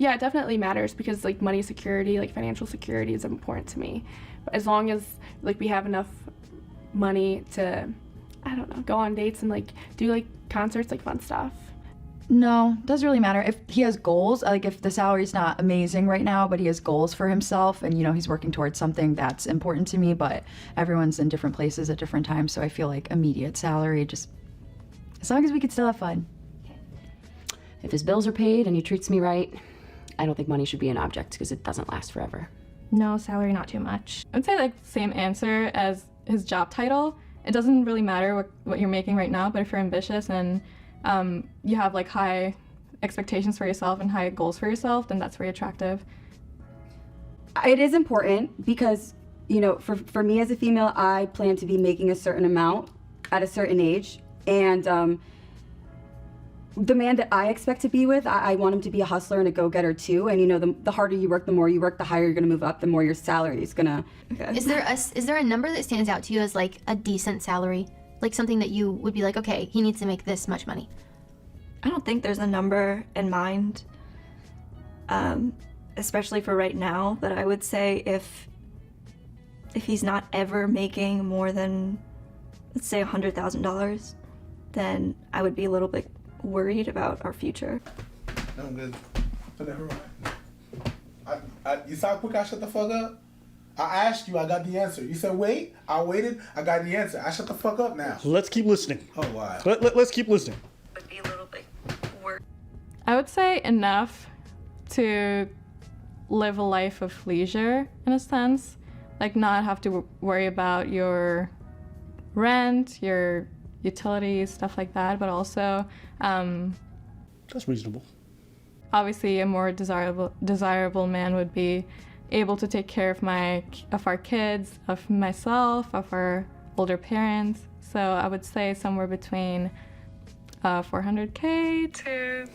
Yeah, it definitely matters because like money security, like financial security is important to me. But as long as like we have enough money to, I don't know, go on dates and like do like concerts, like fun stuff. No, doesn't really matter. If he has goals, like if the salary's not amazing right now, but he has goals for himself and, you know, he's working towards something, that's important to me. But everyone's in different places at different times. So I feel like immediate salary, just as long as we could still have fun. If his bills are paid and he treats me right, I don't think money should be an object because it doesn't last forever. No, salary not too much. I would say like same answer as his job title. It doesn't really matter what you're making right now, but if you're ambitious and you have like high expectations for yourself and high goals for yourself, then that's very attractive. It is important because, you know, for me as a female, I plan to be making a certain amount at a certain age. And the man that I expect to be with, I want him to be a hustler and a go-getter too. And, you know, the harder you work, the more you work, the higher you're going to move up, the more your salary is going to... Is there a number that stands out to you as like a decent salary? Like something that you would be like, okay, he needs to make this much money. I don't think there's a number in mind, especially for right now, but I would say if he's not ever making more than, let's say, $100,000, then I would be a little bit worried about our future. I'm good. But never mind. You saw how quick I shut the fuck up? I asked you, I got the answer. You said wait, I waited, I got the answer. I shut the fuck up now. Let's keep listening. Oh, wow. Let's keep listening. Would be a little bit worried. I would say enough to live a life of leisure in a sense, like not have to worry about your rent, your utilities, stuff like that, but also that's reasonable. Obviously a more desirable man would be able to take care of our kids, of myself, of our older parents. So I would say somewhere between $400K to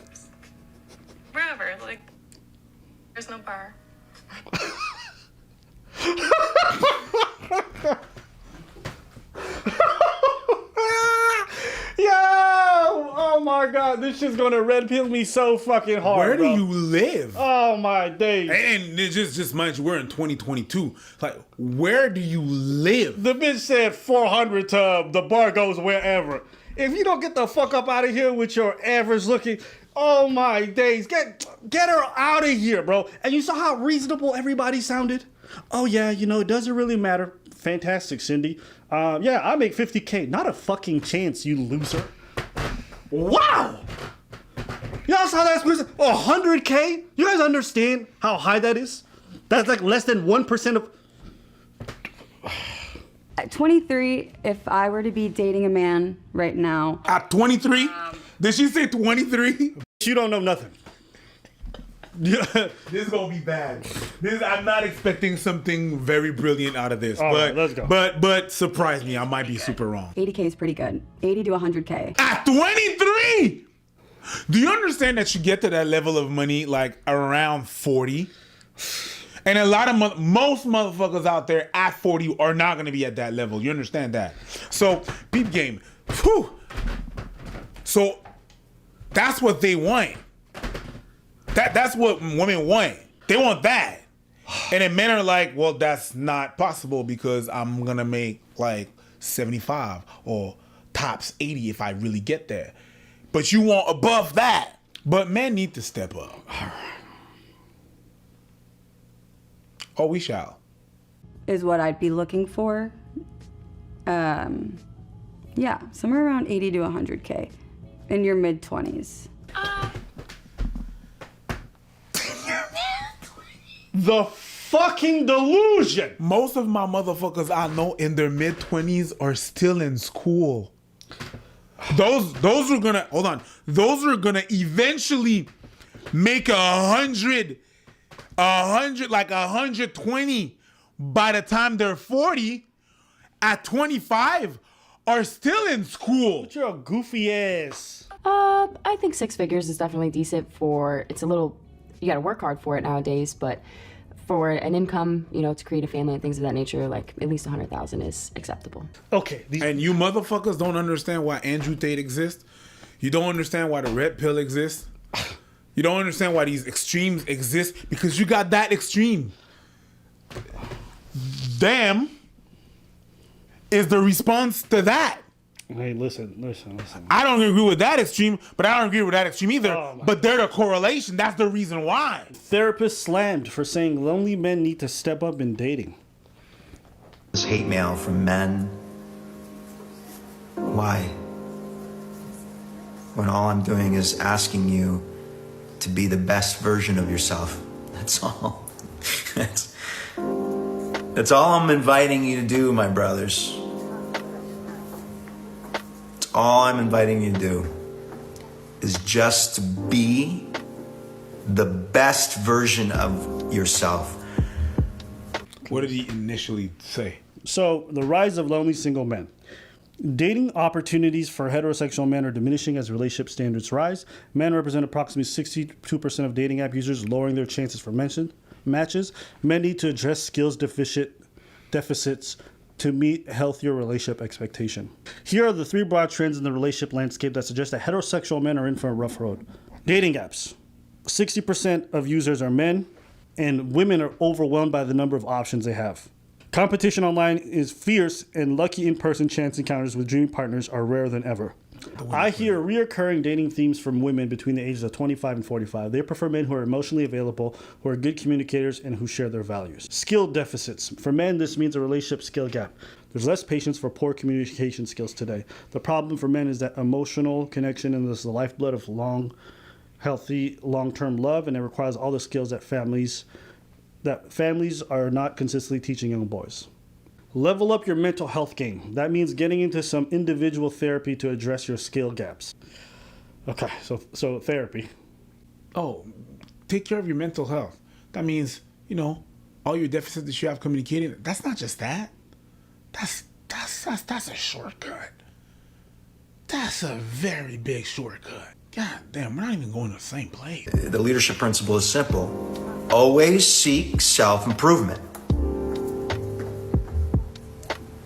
wherever, like there's no bar. Yo! Oh my god, this shit's gonna red pill me so fucking hard. Where bro. do you live? Oh my days. And it just mind you, we're in 2022. Like, where do you live? The bitch said 400 to the bar goes wherever. If you don't get the fuck up out of here with your average looking, oh my days, get her out of here, bro. And you saw how reasonable everybody sounded? Oh yeah, you know, it doesn't really matter. Fantastic, Cindy. Yeah, I make 50K. Not a fucking chance, you loser. Wow! Y'all saw that? 100K? You guys understand how high that is? That's like less than 1% of... At 23, if I were to be dating a man right now... At 23? Did she say 23? You don't know nothing. This is gonna be bad. I'm not expecting something very brilliant out of this. All but right, let's go. But surprise me, I might be super wrong. 80K is pretty good. 80 to 100K. At 23? Do you understand that you get to that level of money like around 40? And a lot of most motherfuckers out there at 40 are not gonna be at that level. You understand that? So, peep game. Whew. So, that's what they want. That's what women want. They want that. And then men are like, well, that's not possible because I'm gonna make like 75 or tops 80 if I really get there. But you want above that. But men need to step up. Oh, we shall. Is what I'd be looking for. Yeah, somewhere around 80 to 100K in your mid-20s. The fucking delusion. Most of my motherfuckers I know in their mid-20s are still in school. Those are gonna, hold on. Those are gonna eventually make 100, like 120 by the time they're 40. At 25 are still in school. But you're a goofy ass. I think 6 figures is definitely decent for, it's a little, you gotta work hard for it nowadays, but for an income, you know, to create a family and things of that nature, like at least 100,000 is acceptable. Okay. And you motherfuckers don't understand why Andrew Tate exists? You don't understand why the red pill exists? You don't understand why these extremes exist because you got that extreme. Them is the response to that. Hey, listen. I don't agree with that extreme, but I don't agree with that extreme either. Oh, But they're the correlation. That's the reason why. Therapist slammed for saying lonely men need to step up in dating. This hate mail from men. Why? When all I'm doing is asking you to be the best version of yourself. That's all. That's all I'm inviting you to do, my brothers. That's all I'm inviting you to do is just to be the best version of yourself. What did he initially say? So, the rise of lonely single men. Dating opportunities for heterosexual men are diminishing as relationship standards rise. Men represent approximately 62% of dating app users, lowering their chances for matches. Men need to address skills deficits to meet healthier relationship expectation. Here are the 3 broad trends in the relationship landscape that suggest that heterosexual men are in for a rough road. Dating apps. 60% of users are men, and women are overwhelmed by the number of options they have. Competition online is fierce, and lucky in-person chance encounters with dream partners are rarer than ever. I hear reoccurring dating themes from women between the ages of 25 and 45. They prefer men who are emotionally available, who are good communicators, and who share their values. Skill deficits. For men, this means a relationship skill gap. There's less patience for poor communication skills today. The problem for men is that emotional connection is the lifeblood of healthy, long-term love, and it requires all the skills that families are not consistently teaching young boys. Level up your mental health game. That means getting into some individual therapy to address your skill gaps. Okay, so therapy. Oh, take care of your mental health. That means, all your deficits that you have communicating. That's not just that. That's a shortcut. That's a very big shortcut. God damn, we're not even going to the same place. The leadership principle is simple. Always seek self-improvement.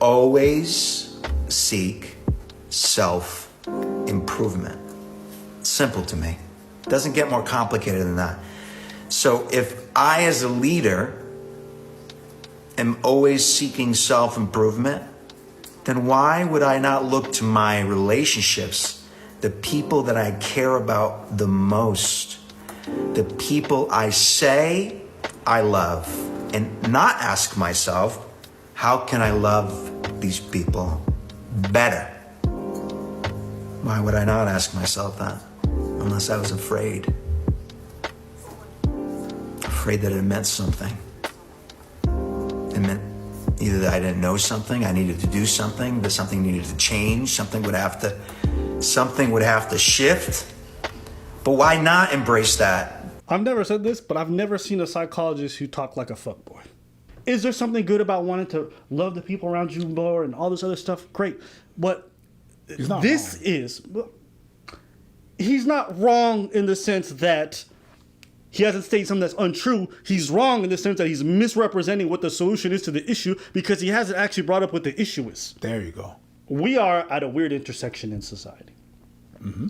Always seek self-improvement. Simple to me. Doesn't get more complicated than that. So if I, as a leader, am always seeking self-improvement, then why would I not look to my relationships, the people that I care about the most, the people I say I love, and not ask myself, how can I love these people better? Why would I not ask myself that? Unless I was afraid. Afraid that it meant something. It meant either that I didn't know something, I needed to do something, that something needed to change, something would have to shift. But why not embrace that? I've never said this, but I've never seen a psychologist who talked like a fuckboy. Is there something good about wanting to love the people around you more and all this other stuff? Great. But he's not wrong in the sense that he hasn't stated something that's untrue. He's wrong in the sense that he's misrepresenting what the solution is to the issue because he hasn't actually brought up what the issue is. There you go. We are at a weird intersection in society. Mm-hmm.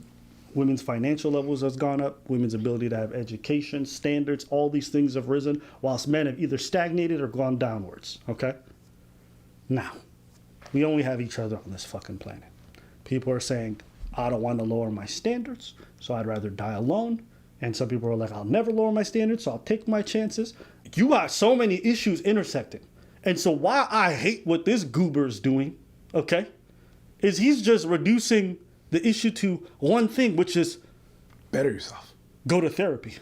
Women's financial levels has gone up. Women's ability to have education, standards, all these things have risen, whilst men have either stagnated or gone downwards, okay? Now, we only have each other on this fucking planet. People are saying, I don't want to lower my standards, so I'd rather die alone. And some people are like, I'll never lower my standards, so I'll take my chances. You got so many issues intersecting. And so why I hate what this goober's doing, okay, is he's just reducing the issue to one thing, which is better yourself. Go to therapy.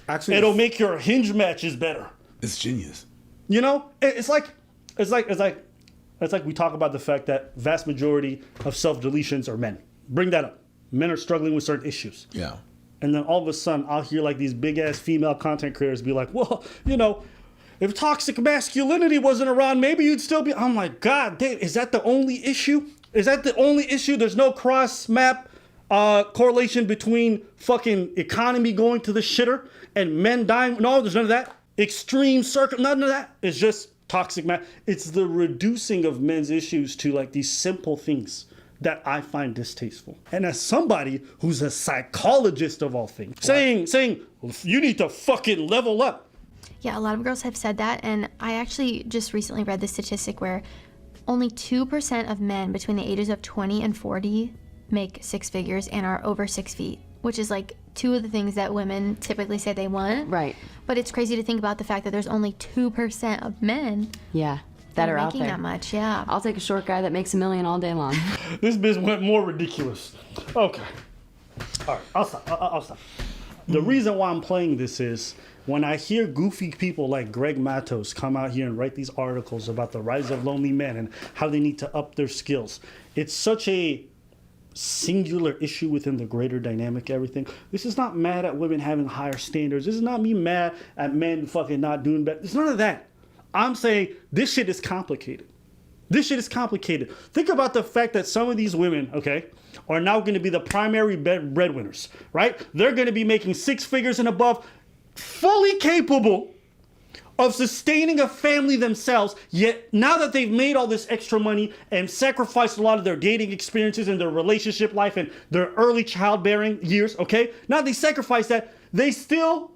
Actually, it'll make your hinge matches better. It's genius. It's like we talk about the fact that vast majority of self-deletions are men. Bring that up. Men are struggling with certain issues. Yeah. And then all of a sudden, I'll hear like these big ass female content creators be like, well, if toxic masculinity wasn't around, maybe you'd still be. I'm like, God damn, is that the only issue? Is that the only issue? There's no cross map correlation between fucking economy going to the shitter and men dying. No, there's none of that. Extreme none of that. It's just toxic It's the reducing of men's issues to like these simple things that I find distasteful. And as somebody who's a psychologist of all things, saying you need to fucking level up. Yeah, a lot of girls have said that, and I actually just recently read the statistic where only 2% of men between the ages of 20 and 40 make six figures and are over 6 feet, which is like two of the things that women typically say they want. Right. But it's crazy to think about the fact that there's only 2% of men Yeah. That are out making there. that much. Yeah. I'll take a short guy that makes $1 million all day long. This bitch went more ridiculous. Okay. All right, I'll stop. The reason why I'm playing this is when I hear goofy people like Greg Matos come out here and write these articles about the rise of lonely men and how they need to up their skills, it's such a singular issue within the greater dynamic of everything. This is not mad at women having higher standards. This is not me mad at men fucking not doing better. It's none of that. I'm saying this shit is complicated. This shit is complicated. Think about the fact that some of these women, okay, are now going to be the primary breadwinners, right? They're going to be making six figures and above, fully capable of sustaining a family themselves, yet now that they've made all this extra money and sacrificed a lot of their dating experiences and their relationship life and their early childbearing years, okay? Now they sacrifice that, they still,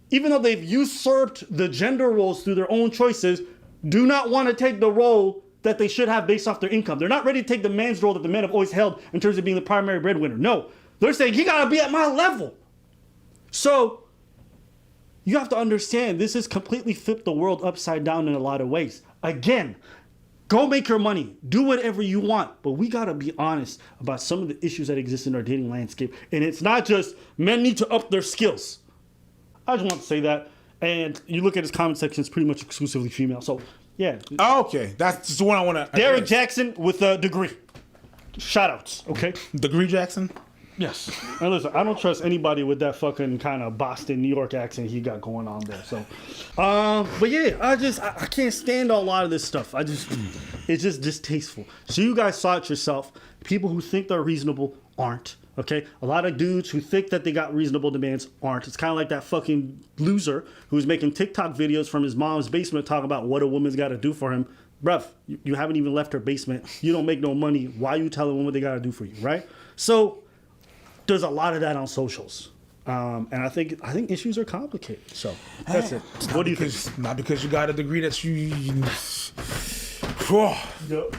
even though they've usurped the gender roles through their own choices, do not want to take the role that they should have based off their income. They're not ready to take the man's role that the men have always held in terms of being the primary breadwinner. No, they're saying, he gotta be at my level. So, you have to understand, this has completely flipped the world upside down in a lot of ways. Again, go make your money. Do whatever you want. But we got to be honest about some of the issues that exist in our dating landscape. And it's not just men need to up their skills. I just want to say that. And you look at his comment section, it's pretty much exclusively female. So, yeah. Okay, that's the one I want to. Derek Jackson with a degree. Shout outs, okay? Degree Jackson? Yes. And listen, I don't trust anybody with that fucking kind of Boston, New York accent he got going on there. So, but yeah, I can't stand a lot of this stuff. It's just distasteful. So you guys saw it yourself. People who think they're reasonable aren't. Okay, a lot of dudes who think that they got reasonable demands aren't. It's kind of like that fucking loser who's making TikTok videos from his mom's basement talking about what a woman's got to do for him. Bruv, you haven't even left her basement. You don't make no money. Why you telling women what they got to do for you, right? So there's a lot of that on socials. And I think issues are complicated. So that's it. What do you think? Not because you got a degree that you Yep.